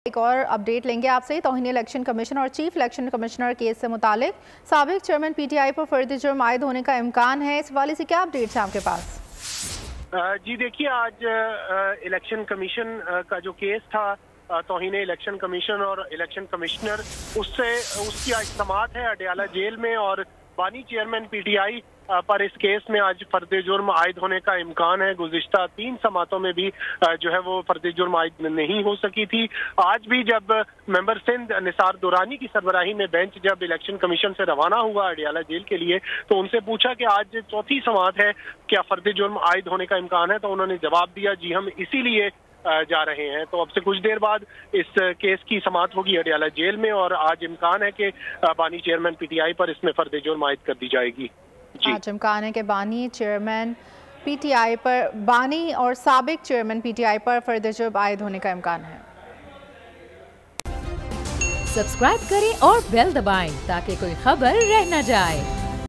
एक और अपडेट लेंगे आपसे। तौहीन इलेक्शन कमीशन और चीफ इलेक्शन कमिश्नर केस से मुतालिक साबिक चेयरमैन पीटीआई पर फर्द जुर्म आयद होने का इम्कान है। इस हवाले से क्या अपडेट्स हैं आपके पास? जी देखिए, आज इलेक्शन कमीशन का जो केस था तौहीन इलेक्शन कमीशन और इलेक्शन कमिश्नर, उसकी आज समाअत है अडयाला जेल में। और बानी चेयरमैन पीटीआई पर इस केस में आज फर्द जुर्म आयद होने का इम्कान है। गुज़िश्ता 3 समातों में भी जो है वो फर्द जुर्म आयद नहीं हो सकी थी। आज भी जब मेंबर सिंध निसार दुरानी की सरबराही में बेंच जब इलेक्शन कमीशन से रवाना हुआ अडयाला जेल के लिए, तो उनसे पूछा कि आज चौथी समाअत है, क्या फर्द जुर्म आयद होने का इम्कान है? तो उन्होंने जवाब दिया, जी हम इसीलिए जा रहे हैं। तो अब से कुछ देर बाद इस केस की समाअत होगी अडयाला जेल में और आज इम्कान है कि बानी चेयरमैन पीटीआई पर इसमें फर्द जुर्म आयद कर दी जाएगी। आज इम्कान है कि बानी चेयरमैन पीटीआई पर, बानी और साबिक चेयरमैन पीटीआई पर फर्द जुर्म आयद होने का इम्कान है। सब्सक्राइब करें और बेल दबाएं ताकि कोई खबर रह न जाए।